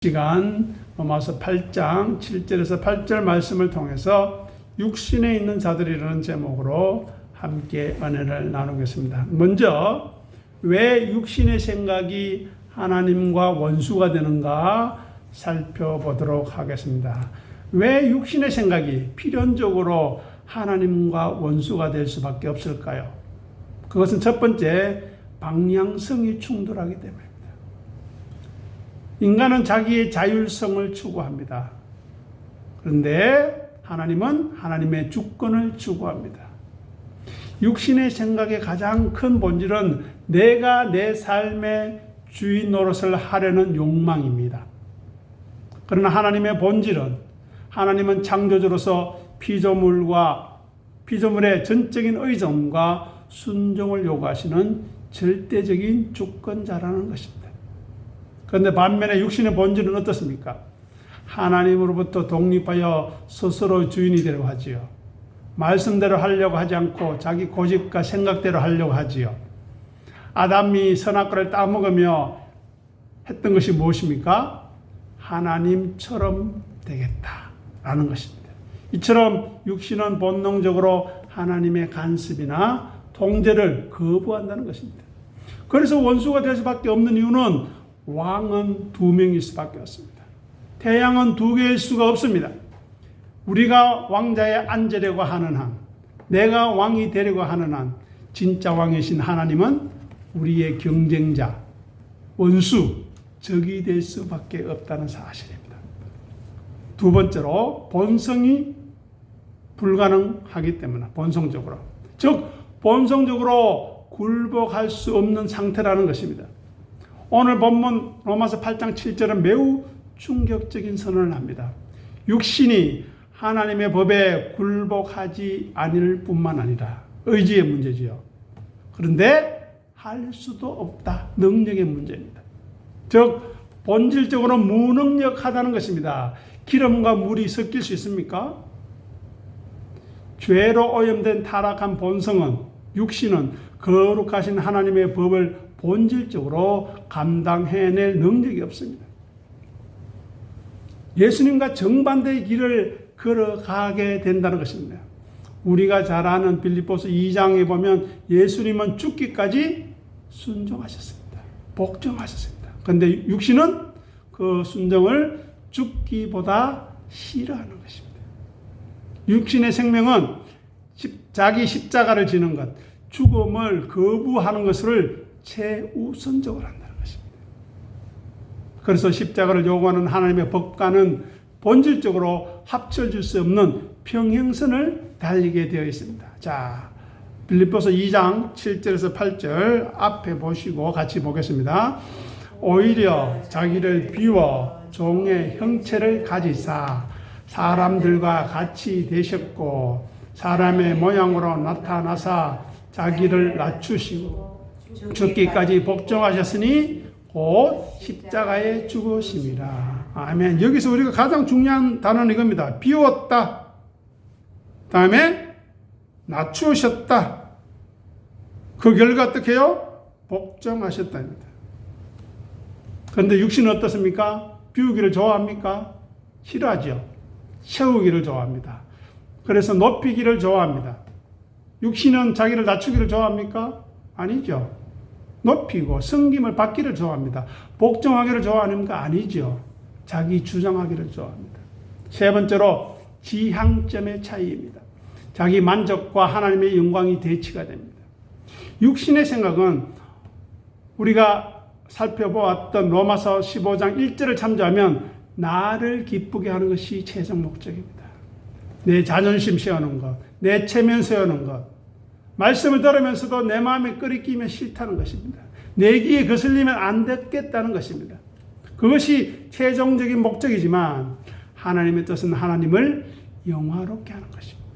시간 로마서 8장 7절에서 8절 말씀을 통해서 육신에 있는 자들이라는 제목으로 함께 은혜를 나누겠습니다. 먼저 왜 육신의 생각이 하나님과 원수가 되는가 살펴보도록 하겠습니다. 왜 육신의 생각이 필연적으로 하나님과 원수가 될 수밖에 없을까요? 그것은 첫 번째, 방향성이 충돌하기 때문입니다. 인간은 자기의 자율성을 추구합니다. 그런데 하나님은 하나님의 주권을 추구합니다. 육신의 생각의 가장 큰 본질은 내가 내 삶의 주인 노릇을 하려는 욕망입니다. 그러나 하나님의 본질은, 하나님은 창조주로서 피조물의 전적인 의존과 순종을 요구하시는 절대적인 주권자라는 것입니다. 그런데 반면에 육신의 본질은 어떻습니까? 하나님으로부터 독립하여 스스로 주인이 되려고 하지요. 말씀대로 하려고 하지 않고 자기 고집과 생각대로 하려고 하지요. 아담이 선악과를 따먹으며 했던 것이 무엇입니까? 하나님처럼 되겠다라는 것입니다. 이처럼 육신은 본능적으로 하나님의 간섭이나 통제를 거부한다는 것입니다. 그래서 원수가 될 수밖에 없는 이유는 왕은 두 명일 수밖에 없습니다. 태양은 두 개일 수가 없습니다. 우리가 왕자에 앉으려고 하는 한, 내가 왕이 되려고 하는 한, 진짜 왕이신 하나님은 우리의 경쟁자, 원수, 적이 될 수밖에 없다는 사실입니다. 두 번째로 본성이 불가능하기 때문에, 본성적으로. 즉 본성적으로 굴복할 수 없는 상태라는 것입니다. 오늘 본문 로마서 8장 7절은 매우 충격적인 선언을 합니다. 육신이 하나님의 법에 굴복하지 않을 뿐만 아니라 의지의 문제지요. 그런데 할 수도 없다. 능력의 문제입니다. 즉 본질적으로 무능력하다는 것입니다. 기름과 물이 섞일 수 있습니까? 죄로 오염된 타락한 본성은, 육신은 거룩하신 하나님의 법을 본질적으로 감당해낼 능력이 없습니다. 예수님과 정반대의 길을 걸어가게 된다는 것입니다. 우리가 잘 아는 빌립보서 2장에 보면 예수님은 죽기까지 순종하셨습니다. 복종하셨습니다. 그런데 육신은 그 순종을 죽기보다 싫어하는 것입니다. 육신의 생명은 자기 십자가를 지는 것, 죽음을 거부하는 것을 최우선적으로 한다는 것입니다. 그래서 십자가를 요구하는 하나님의 법과는 본질적으로 합쳐질 수 없는 평행선을 달리게 되어 있습니다. 자, 빌립보서 2장 7절에서 8절 앞에 보시고 같이 보겠습니다. 오히려 자기를 비워 종의 형체를 가지사 사람들과 같이 되셨고 사람의 모양으로 나타나사 자기를 낮추시고 죽기까지 복종하셨으니 곧 십자가에 죽으심이라. 아멘. 여기서 우리가 가장 중요한 단어는 이겁니다. 비웠다. 다음에 낮추셨다. 그 결과 어떻게 해요? 복종하셨답니다. 그런데 육신은 어떻습니까? 비우기를 좋아합니까? 싫어하죠. 세우기를 좋아합니다. 그래서 높이기를 좋아합니다. 육신은 자기를 낮추기를 좋아합니까? 아니죠. 높이고 섬김을 받기를 좋아합니다. 복종하기를 좋아하는 거 아니죠. 자기 주장하기를 좋아합니다. 세 번째로 지향점의 차이입니다. 자기 만족과 하나님의 영광이 대치가 됩니다. 육신의 생각은 우리가 살펴보았던 로마서 15장 1절을 참조하면 나를 기쁘게 하는 것이 최종 목적입니다. 내 자존심 세우는 것, 내 체면 세우는 것, 말씀을 들으면서도 내 마음에 끓이기면 싫다는 것입니다. 내 귀에 거슬리면 안 듣겠다는 것입니다. 그것이 최종적인 목적이지만 하나님의 뜻은 하나님을 영화롭게 하는 것입니다.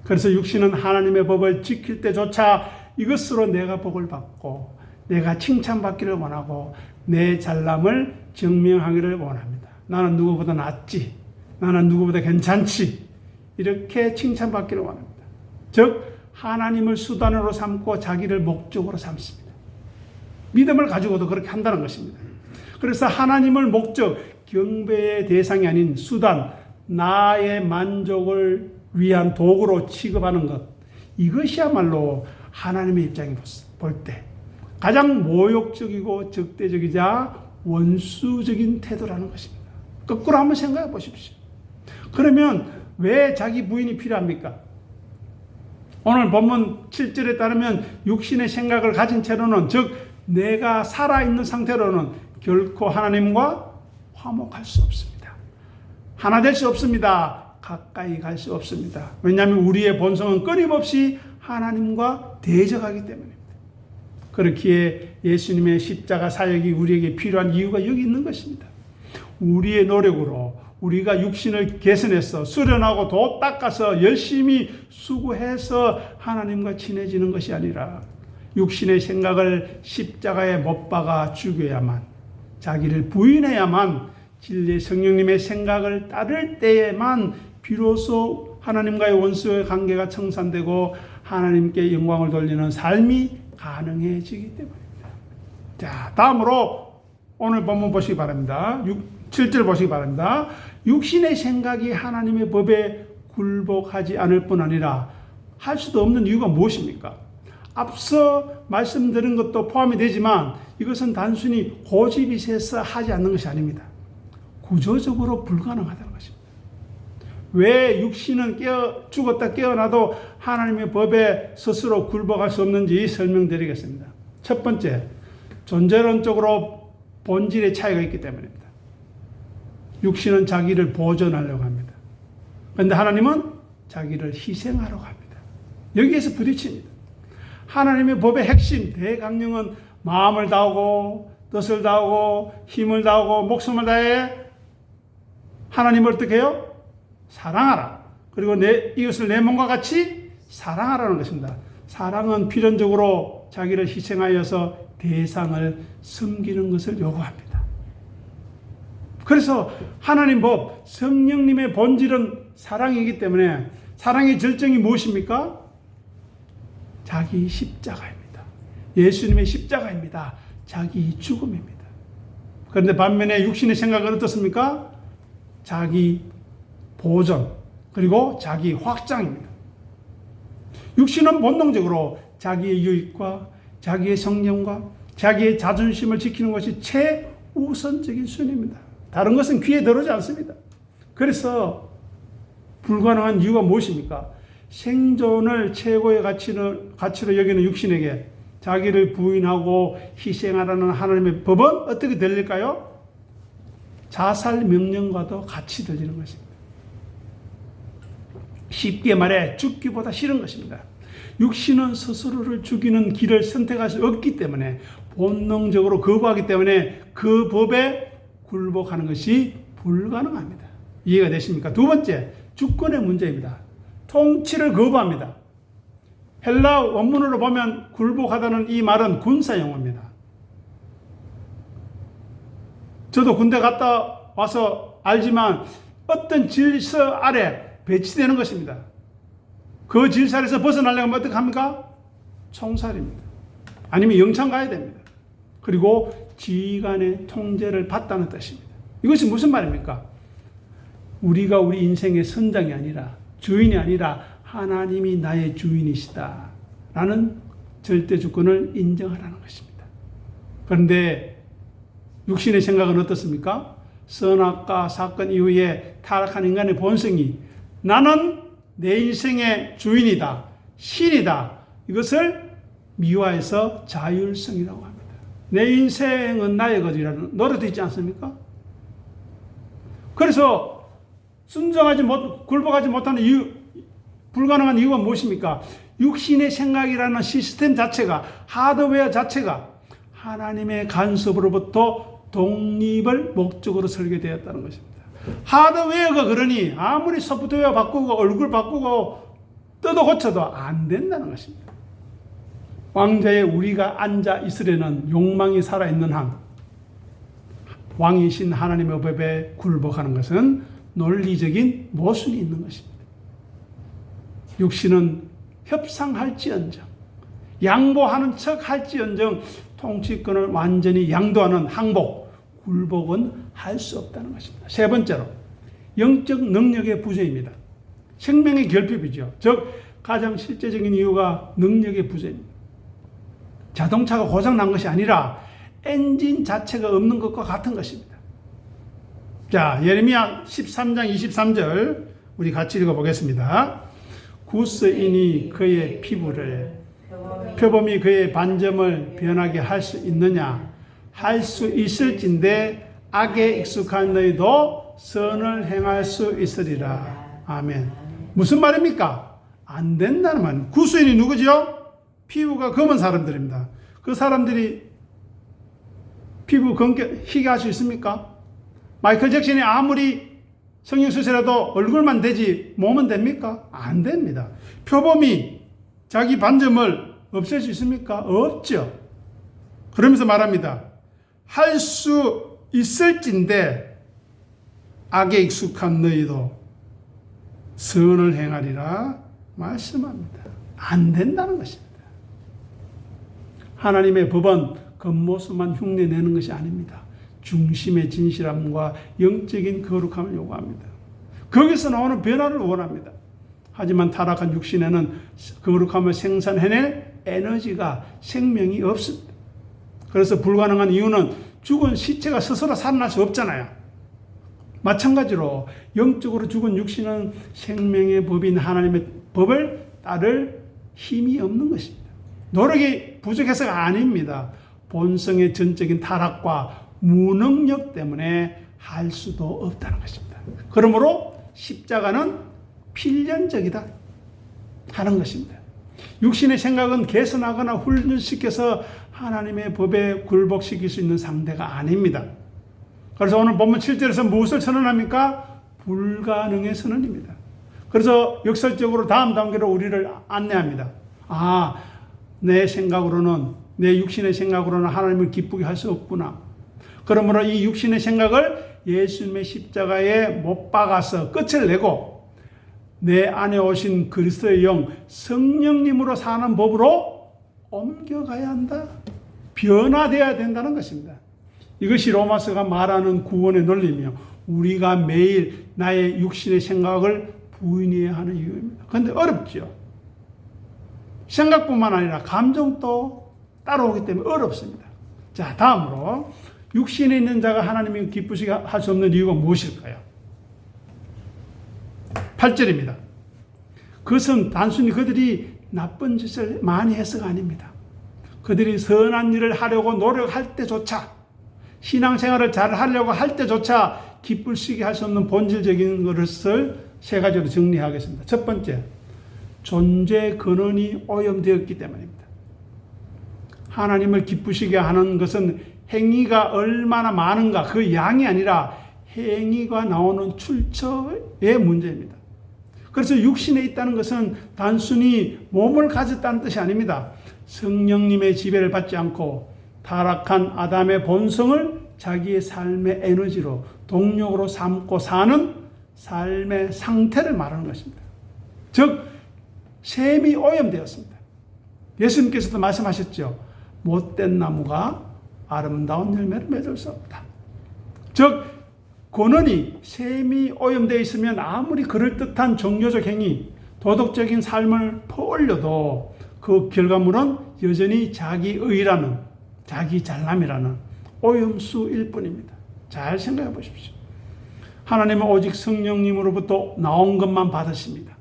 그래서 육신은 하나님의 법을 지킬 때조차 이것으로 내가 복을 받고 내가 칭찬받기를 원하고 내 잘남을 증명하기를 원합니다. 나는 누구보다 낫지. 나는 누구보다 괜찮지. 이렇게 칭찬받기를 원합니다. 즉 하나님을 수단으로 삼고 자기를 목적으로 삼습니다. 믿음을 가지고도 그렇게 한다는 것입니다. 그래서 하나님을 목적, 경배의 대상이 아닌 수단, 나의 만족을 위한 도구로 취급하는 것, 이것이야말로 하나님의 입장에 볼 때 가장 모욕적이고 적대적이자 원수적인 태도라는 것입니다. 거꾸로 한번 생각해 보십시오. 그러면 왜 자기 부인이 필요합니까? 오늘 본문 7절에 따르면 육신의 생각을 가진 채로는, 즉 내가 살아있는 상태로는 결코 하나님과 화목할 수 없습니다. 하나 될 수 없습니다. 가까이 갈 수 없습니다. 왜냐하면 우리의 본성은 끊임없이 하나님과 대적하기 때문입니다. 그렇기에 예수님의 십자가 사역이 우리에게 필요한 이유가 여기 있는 것입니다. 우리의 노력으로 우리가 육신을 개선해서 수련하고 도 닦아서 열심히 수고해서 하나님과 친해지는 것이 아니라 육신의 생각을 십자가에 못 박아 죽여야만, 자기를 부인해야만, 진리의 성령님의 생각을 따를 때에만 비로소 하나님과의 원수의 관계가 청산되고 하나님께 영광을 돌리는 삶이 가능해지기 때문입니다. 자, 다음으로 오늘 본문 보시기 바랍니다. 7절 보시기 바랍니다. 육신의 생각이 하나님의 법에 굴복하지 않을 뿐 아니라 할 수도 없는 이유가 무엇입니까? 앞서 말씀드린 것도 포함이 되지만 이것은 단순히 고집이 세서 하지 않는 것이 아닙니다. 구조적으로 불가능하다는 것입니다. 왜 육신은 죽었다 깨어나도 하나님의 법에 스스로 굴복할 수 없는지 설명드리겠습니다. 첫 번째, 존재론적으로 본질의 차이가 있기 때문입니다. 육신은 자기를 보존하려고 합니다. 그런데 하나님은 자기를 희생하려고 합니다. 여기에서 부딪힙니다. 하나님의 법의 핵심, 대강령은 마음을 다하고 뜻을 다하고 힘을 다하고 목숨을 다해 하나님을 어떻게 해요? 사랑하라. 그리고 이것을 내 몸과 같이 사랑하라는 것입니다. 사랑은 필연적으로 자기를 희생하여서 대상을 섬기는 것을 요구합니다. 그래서 하나님 법, 성령님의 본질은 사랑이기 때문에 사랑의 절정이 무엇입니까? 자기 십자가입니다. 예수님의 십자가입니다. 자기 죽음입니다. 그런데 반면에 육신의 생각은 어떻습니까? 자기 보존, 그리고 자기 확장입니다. 육신은 본능적으로 자기의 유익과 자기의 성령과 자기의 자존심을 지키는 것이 최우선적인 순위입니다. 다른 것은 귀에 들어오지 않습니다. 그래서 불가능한 이유가 무엇입니까? 생존을 최고의 가치로 여기는 육신에게 자기를 부인하고 희생하라는 하나님의 법은 어떻게 들릴까요? 자살 명령과도 같이 들리는 것입니다. 쉽게 말해 죽기보다 싫은 것입니다. 육신은 스스로를 죽이는 길을 선택할 수 없기 때문에, 본능적으로 거부하기 때문에 그 법에 굴복하는 것이 불가능합니다. 이해가 되십니까? 두 번째, 주권의 문제입니다. 통치를 거부합니다. 헬라 원문으로 보면 굴복하다는 이 말은 군사용어입니다. 저도 군대 갔다 와서 알지만 어떤 질서 아래 배치되는 것입니다. 그 질서에서 벗어나려면 어떻게 합니까? 총살입니다. 아니면 영창 가야 됩니다. 그리고 지휘관의 통제를 받다는 뜻입니다. 이것이 무슨 말입니까? 우리가 우리 인생의 선장이 아니라, 주인이 아니라 하나님이 나의 주인이시다 라는 절대 주권을 인정하라는 것입니다. 그런데 육신의 생각은 어떻습니까? 선악과 사건 이후에 타락한 인간의 본성이 나는 내 인생의 주인이다, 신이다, 이것을 미화해서 자율성이라고 합니다. 내 인생은 나의 것이라는 노래도 있지 않습니까? 그래서 굴복하지 못하는 이유, 불가능한 이유가 무엇입니까? 육신의 생각이라는 시스템 자체가, 하드웨어 자체가 하나님의 간섭으로부터 독립을 목적으로 설계되었다는 것입니다. 하드웨어가 그러니 아무리 소프트웨어 바꾸고 얼굴 바꾸고 뜯어 고쳐도 안 된다는 것입니다. 왕자에 우리가 앉아 있으려는 욕망이 살아있는 한, 왕이신 하나님의 법에 굴복하는 것은 논리적인 모순이 있는 것입니다. 육신은 협상할지언정, 양보하는 척 할지언정 통치권을 완전히 양도하는 항복, 굴복은 할 수 없다는 것입니다. 세 번째로 영적 능력의 부재입니다. 생명의 결핍이죠. 즉 가장 실제적인 이유가 능력의 부재입니다. 자동차가 고장난 것이 아니라 엔진 자체가 없는 것과 같은 것입니다. 자, 예레미야 13장 23절 우리 같이 읽어보겠습니다. 구스인이 그의 피부를 표범이 그의 반점을 변하게 할 수 있느냐? 할 수 있을진데 악에 익숙한 너희도 선을 행할 수 있으리라. 아멘. 무슨 말입니까? 안 된다는 말. 구스인이 누구죠? 피부가 검은 사람들입니다. 그 사람들이 피부 희게 할 수 있습니까? 마이클 잭슨이 아무리 성형수술해도 얼굴만 되지 몸은 됩니까? 안 됩니다. 표범이 자기 반점을 없앨 수 있습니까? 없죠. 그러면서 말합니다. 할 수 있을진데 악에 익숙한 너희도 선을 행하리라 말씀합니다. 안 된다는 것입니다. 하나님의 법은 겉모습만 흉내내는 것이 아닙니다. 중심의 진실함과 영적인 거룩함을 요구합니다. 거기서 나오는 변화를 원합니다. 하지만 타락한 육신에는 거룩함을 생산해낼 에너지가 생명이 없습니다. 그래서 불가능한 이유는 죽은 시체가 스스로 살아날 수 없잖아요. 마찬가지로 영적으로 죽은 육신은 생명의 법인 하나님의 법을 따를 힘이 없는 것입니다. 노력이 부족해서가 아닙니다. 본성의 전적인 타락과 무능력 때문에 할 수도 없다는 것입니다. 그러므로 십자가는 필연적이다 하는 것입니다. 육신의 생각은 개선하거나 훈련시켜서 하나님의 법에 굴복시킬 수 있는 상대가 아닙니다. 그래서 오늘 본문 7절에서 무엇을 선언합니까? 불가능의 선언입니다. 그래서 역설적으로 다음 단계로 우리를 안내합니다. 내 생각으로는, 내 육신의 생각으로는 하나님을 기쁘게 할 수 없구나. 그러므로 이 육신의 생각을 예수님의 십자가에 못 박아서 끝을 내고 내 안에 오신 그리스도의 영 성령님으로 사는 법으로 옮겨가야 한다. 변화되어야 된다는 것입니다. 이것이 로마서가 말하는 구원의 논리며 우리가 매일 나의 육신의 생각을 부인해야 하는 이유입니다. 그런데 어렵죠. 생각뿐만 아니라 감정도 따라오기 때문에 어렵습니다. 자, 다음으로 육신에 있는 자가 하나님이 기쁘시게 할 수 없는 이유가 무엇일까요? 8절입니다. 그것은 단순히 그들이 나쁜 짓을 많이 해서가 아닙니다. 그들이 선한 일을 하려고 노력할 때조차, 신앙생활을 잘 하려고 할 때조차 기쁘시게 할 수 없는 본질적인 것을 세 가지로 정리하겠습니다. 첫 번째, 존재 근원이 오염되었기 때문입니다. 하나님을 기쁘시게 하는 것은 행위가 얼마나 많은가 그 양이 아니라 행위가 나오는 출처의 문제입니다. 그래서 육신에 있다는 것은 단순히 몸을 가졌다는 뜻이 아닙니다. 성령님의 지배를 받지 않고 타락한 아담의 본성을 자기의 삶의 에너지로 동력으로 삼고 사는 삶의 상태를 말하는 것입니다. 즉 셈이 오염되었습니다. 예수님께서도 말씀하셨죠. 못된 나무가 아름다운 열매를 맺을 수 없다. 즉 근원이 셈이 오염되어 있으면 아무리 그럴듯한 종교적 행위, 도덕적인 삶을 퍼올려도 그 결과물은 여전히 자기의라는, 자기 잘남이라는 오염수일 뿐입니다. 잘 생각해 보십시오. 하나님은 오직 성령님으로부터 나온 것만 받으십니다.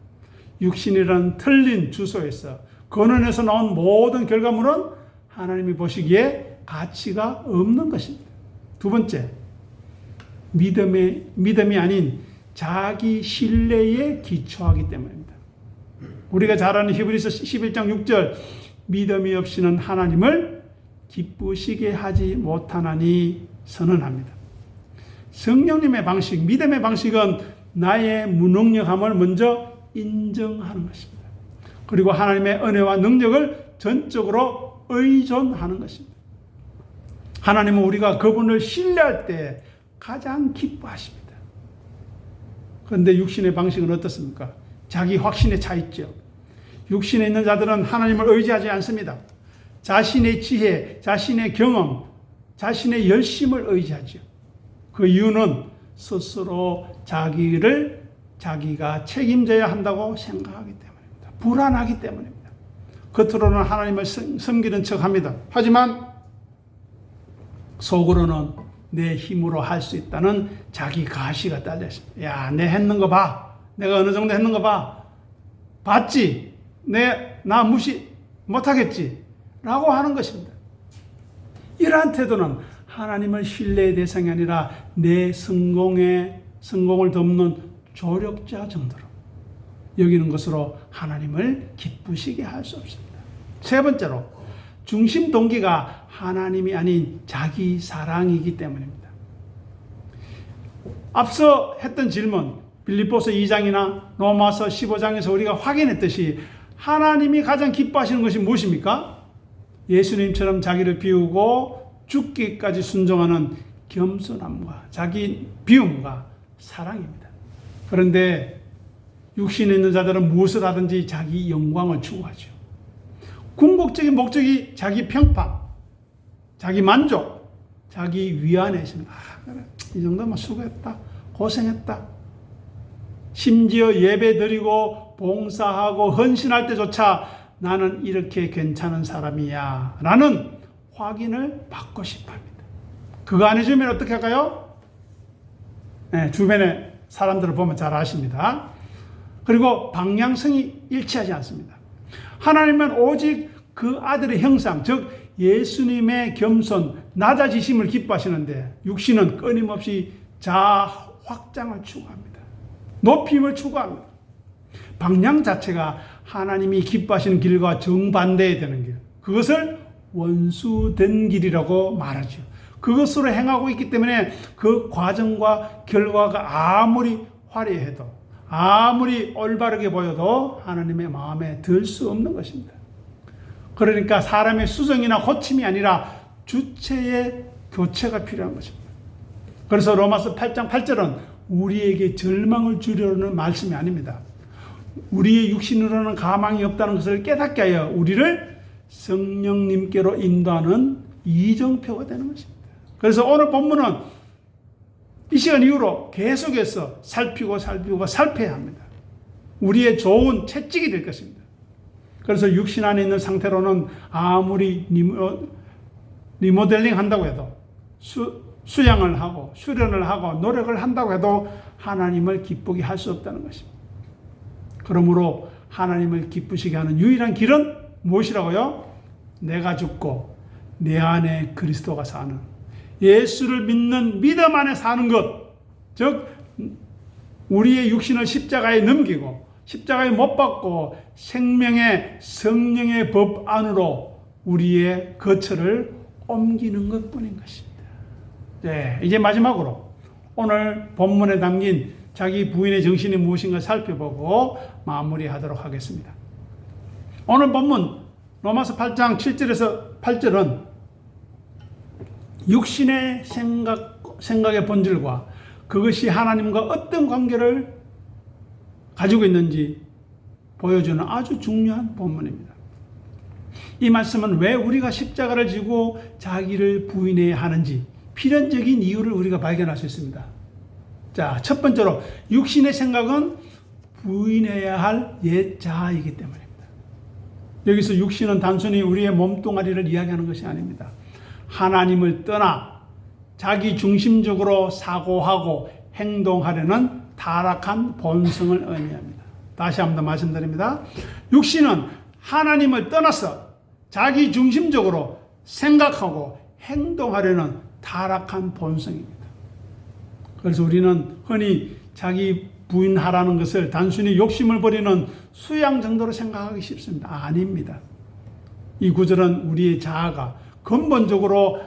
육신이라는 틀린 주소에서 근원에서 나온 모든 결과물은 하나님이 보시기에 가치가 없는 것입니다. 두 번째, 믿음이 아닌 자기 신뢰에 기초하기 때문입니다. 우리가 잘 아는 히브리서 11장 6절, 믿음이 없이는 하나님을 기쁘시게 하지 못하나니 선언합니다. 성령님의 방식, 믿음의 방식은 나의 무능력함을 먼저 인정하는 것입니다. 그리고 하나님의 은혜와 능력을 전적으로 의존하는 것입니다. 하나님은 우리가 그분을 신뢰할 때 가장 기뻐하십니다. 그런데 육신의 방식은 어떻습니까? 자기 확신에 차 있죠. 육신에 있는 자들은 하나님을 의지하지 않습니다. 자신의 지혜, 자신의 경험, 자신의 열심을 의지하죠. 그 이유는 스스로 자기가 책임져야 한다고 생각하기 때문입니다. 불안하기 때문입니다. 겉으로는 하나님을 섬기는 척합니다. 하지만 속으로는 내 힘으로 할 수 있다는 자기 가시가 딸려 있습니다. 야, 내 했는 거 봐. 내가 어느 정도 했는 거 봐. 봤지? 나 무시 못하겠지? 라고 하는 것입니다. 이러한 태도는 하나님을 신뢰의 대상이 아니라 내 성공을 덮는 조력자 정도로 여기는 것으로 하나님을 기쁘시게 할 수 없습니다. 세 번째로, 중심 동기가 하나님이 아닌 자기 사랑이기 때문입니다. 앞서 했던 질문, 빌립보서 2장이나 로마서 15장에서 우리가 확인했듯이 하나님이 가장 기뻐하시는 것이 무엇입니까? 예수님처럼 자기를 비우고 죽기까지 순종하는 겸손함과 자기 비움과 사랑입니다. 그런데 육신에 있는 자들은 무엇을 하든지 자기 영광을 추구하죠. 궁극적인 목적이 자기 평판, 자기 만족, 자기 위안에 있습니다. 그래, 이 정도면 수고했다, 고생했다. 심지어 예배 드리고 봉사하고 헌신할 때조차 나는 이렇게 괜찮은 사람이야 라는 확인을 받고 싶어 합니다. 그거 안 해주면 어떻게 할까요? 네, 주변에 사람들을 보면 잘 아십니다. 그리고 방향성이 일치하지 않습니다. 하나님은 오직 그 아들의 형상, 즉 예수님의 겸손, 낮아지심을 기뻐하시는데 육신은 끊임없이 자아 확장을 추구합니다. 높임을 추구합니다. 방향 자체가 하나님이 기뻐하시는 길과 정반대에 되는 길, 그것을 원수된 길이라고 말하죠. 그것으로 행하고 있기 때문에 그 과정과 결과가 아무리 화려해도 아무리 올바르게 보여도 하나님의 마음에 들 수 없는 것입니다. 그러니까 사람의 수정이나 고침이 아니라 주체의 교체가 필요한 것입니다. 그래서 로마서 8장 8절은 우리에게 절망을 주려는 말씀이 아닙니다. 우리의 육신으로는 가망이 없다는 것을 깨닫게 하여 우리를 성령님께로 인도하는 이정표가 되는 것입니다. 그래서 오늘 본문은 이 시간 이후로 계속해서 살피고 살펴야 합니다. 우리의 좋은 채찍이 될 것입니다. 그래서 육신 안에 있는 상태로는 아무리 리모델링 한다고 해도 수양을 하고 수련을 하고 노력을 한다고 해도 하나님을 기쁘게 할 수 없다는 것입니다. 그러므로 하나님을 기쁘시게 하는 유일한 길은 무엇이라고요? 내가 죽고 내 안에 그리스도가 사는 예수를 믿는 믿음 안에 사는 것, 즉 우리의 육신을 십자가에 넘기고 십자가에 못 박고 생명의 성령의 법 안으로 우리의 거처를 옮기는 것뿐인 것입니다. 네, 이제 마지막으로 오늘 본문에 담긴 자기 부인의 정신이 무엇인가 살펴보고 마무리하도록 하겠습니다. 오늘 본문 로마서 8장 7절에서 8절은 육신의 생각의 본질과 그것이 하나님과 어떤 관계를 가지고 있는지 보여주는 아주 중요한 본문입니다. 이 말씀은 왜 우리가 십자가를 지고 자기를 부인해야 하는지 필연적인 이유를 우리가 발견할 수 있습니다. 자, 첫 번째로 육신의 생각은 부인해야 할 옛 자아이기 때문입니다. 여기서 육신은 단순히 우리의 몸뚱아리를 이야기하는 것이 아닙니다. 하나님을 떠나 자기 중심적으로 사고하고 행동하려는 타락한 본성을 의미합니다. 다시 한번 더 말씀드립니다. 육신은 하나님을 떠나서 자기 중심적으로 생각하고 행동하려는 타락한 본성입니다. 그래서 우리는 흔히 자기 부인하라는 것을 단순히 욕심을 버리는 수양 정도로 생각하기 쉽습니다. 아닙니다. 이 구절은 우리의 자아가 근본적으로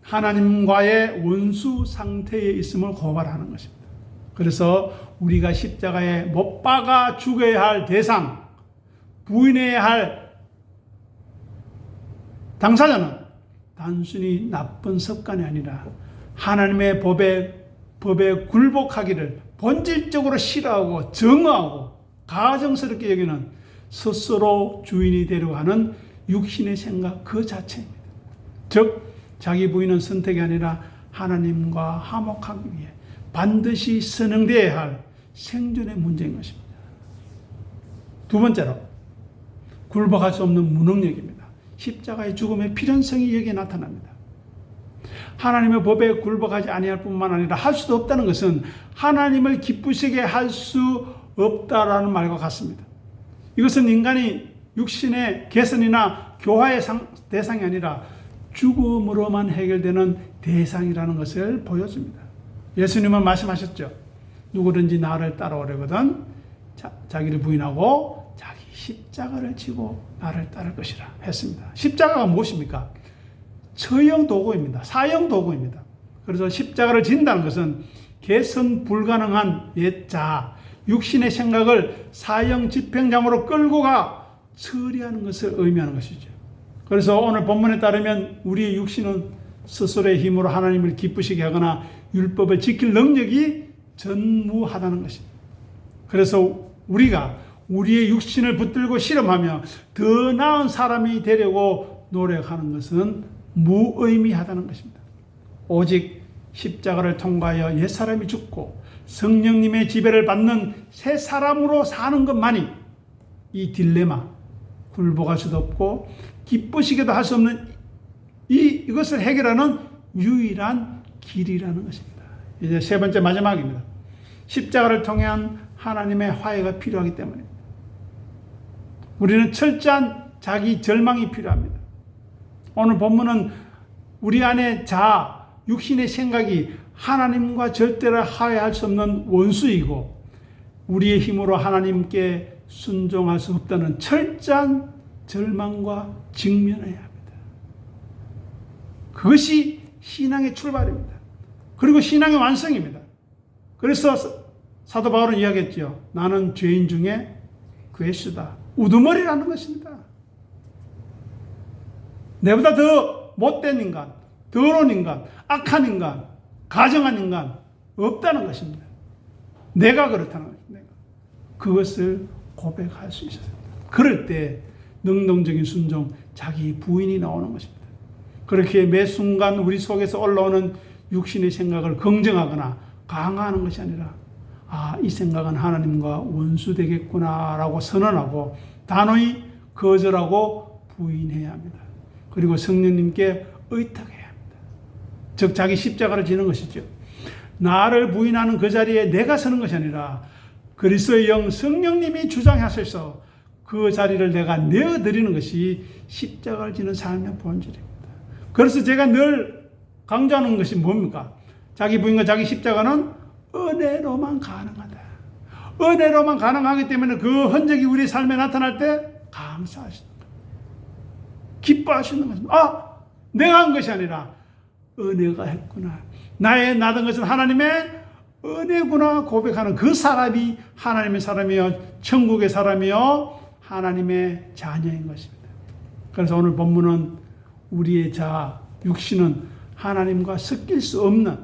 하나님과의 원수 상태에 있음을 고발하는 것입니다. 그래서 우리가 십자가에 못 박아 죽어야 할 대상, 부인해야 할 당사자는 단순히 나쁜 습관이 아니라 하나님의 법에 굴복하기를 본질적으로 싫어하고 정의하고 가정스럽게 여기는 스스로 주인이 되려고 하는 육신의 생각 그 자체입니다. 즉 자기 부인은 선택이 아니라 하나님과 화목하기 위해 반드시 선행되어야 할 생존의 문제인 것입니다. 두 번째로 굴복할 수 없는 무능력입니다. 십자가의 죽음의 필연성이 여기에 나타납니다. 하나님의 법에 굴복하지 아니할 뿐만 아니라 할 수도 없다는 것은 하나님을 기쁘시게 할 수 없다라는 말과 같습니다. 이것은 인간이 육신의 개선이나 교화의 대상이 아니라 죽음으로만 해결되는 대상이라는 것을 보여줍니다. 예수님은 말씀하셨죠. 누구든지 나를 따라오려거든 자기를 부인하고 자기 십자가를 지고 나를 따를 것이라 했습니다. 십자가가 무엇입니까? 처형 도구입니다. 사형 도구입니다. 그래서 십자가를 진다는 것은 개선 불가능한 옛자, 육신의 생각을 사형 집행장으로 끌고 가 처리하는 것을 의미하는 것이죠. 그래서 오늘 본문에 따르면 우리의 육신은 스스로의 힘으로 하나님을 기쁘시게 하거나 율법을 지킬 능력이 전무하다는 것입니다. 그래서 우리가 우리의 육신을 붙들고 실험하며 더 나은 사람이 되려고 노력하는 것은 무의미하다는 것입니다. 오직 십자가를 통과하여 옛사람이 죽고 성령님의 지배를 받는 새 사람으로 사는 것만이 이 딜레마, 굴복할 수도 없고 기쁘시게도 할 수 없는 이것을 해결하는 유일한 길이라는 것입니다. 이제 세 번째 마지막입니다. 십자가를 통한 하나님의 화해가 필요하기 때문입니다. 우리는 철저한 자기 절망이 필요합니다. 오늘 본문은 우리 안에 자아, 육신의 생각이 하나님과 절대로 화해할 수 없는 원수이고 우리의 힘으로 하나님께 순종할 수 없다는 철저한 절망과 직면해야 합니다. 그것이 신앙의 출발입니다. 그리고 신앙의 완성입니다. 그래서 사도 바울은 이야기했죠. 나는 죄인 중에 괴수다. 우두머리라는 것입니다. 내보다 더 못된 인간, 더러운 인간, 악한 인간, 가정한 인간 없다는 것입니다. 내가 그렇다는 것입니다. 그것을 고백할 수 있어야 됩니다. 그럴 때 능동적인 순종, 자기 부인이 나오는 것입니다. 그렇게 매 순간 우리 속에서 올라오는 육신의 생각을 긍정하거나 강화하는 것이 아니라 이 생각은 하나님과 원수 되겠구나라고 선언하고 단호히 거절하고 부인해야 합니다. 그리고 성령님께 의탁해야 합니다. 즉 자기 십자가를 지는 것이죠. 나를 부인하는 그 자리에 내가 서는 것이 아니라 그리스도의 영 성령님이 주장하셔서 그 자리를 내가 내어드리는 것이 십자가를 지는 삶의 본질입니다. 그래서 제가 늘 강조하는 것이 뭡니까? 자기 부인과 자기 십자가는 은혜로만 가능하다. 은혜로만 가능하기 때문에 그 흔적이 우리 삶에 나타날 때 감사하시는 거예요. 기뻐하시는 것입니다. 내가 한 것이 아니라 은혜가 했구나. 나된 것은 하나님의 은혜구나 고백하는 그 사람이 하나님의 사람이요 천국의 사람이요 하나님의 자녀인 것입니다. 그래서 오늘 본문은 우리의 자아, 육신은 하나님과 섞일 수 없는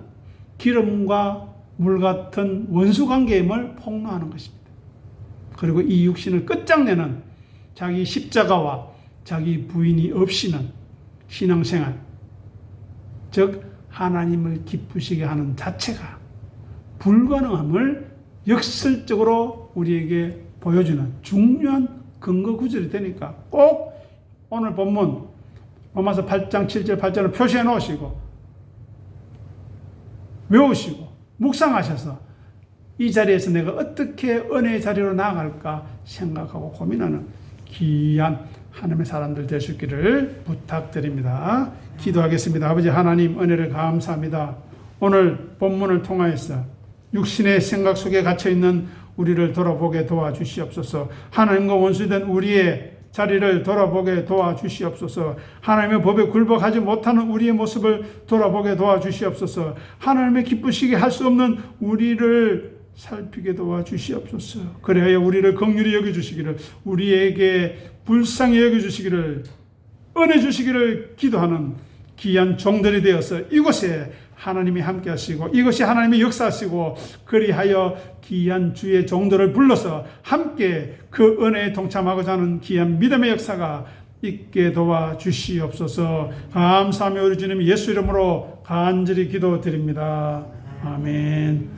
기름과 물 같은 원수관계임을 폭로하는 것입니다. 그리고 이 육신을 끝장내는 자기 십자가와 자기 부인이 없이는 신앙생활, 즉 하나님을 기쁘시게 하는 자체가 불가능함을 역설적으로 우리에게 보여주는 중요한 근거 구절이 되니까 꼭 오늘 본문 로마서 8장 7절 8절을 표시해 놓으시고 외우시고 묵상하셔서 이 자리에서 내가 어떻게 은혜의 자리로 나아갈까 생각하고 고민하는 귀한 하나님의 사람들 될 수 있기를 부탁드립니다. 기도하겠습니다. 아버지 하나님 은혜를 감사합니다. 오늘 본문을 통하여서 육신의 생각 속에 갇혀있는 우리를 돌아보게 도와주시옵소서. 하나님과 원수된 우리의 자리를 돌아보게 도와주시옵소서. 하나님의 법에 굴복하지 못하는 우리의 모습을 돌아보게 도와주시옵소서. 하나님의 기쁘시게 할 수 없는 우리를 살피게 도와주시옵소서. 그래야 우리를 긍휼히 여겨주시기를, 우리에게 불쌍히 여겨주시기를, 은혜 주시기를 기도하는 귀한 종들이 되어서 이곳에 하나님이 함께 하시고 이것이 하나님의 역사하시고 그리하여 귀한 주의 종들을 불러서 함께 그 은혜에 동참하고자 하는 귀한 믿음의 역사가 있게 도와 주시옵소서. 감사하며 우리 주님 예수 이름으로 간절히 기도드립니다. 아멘.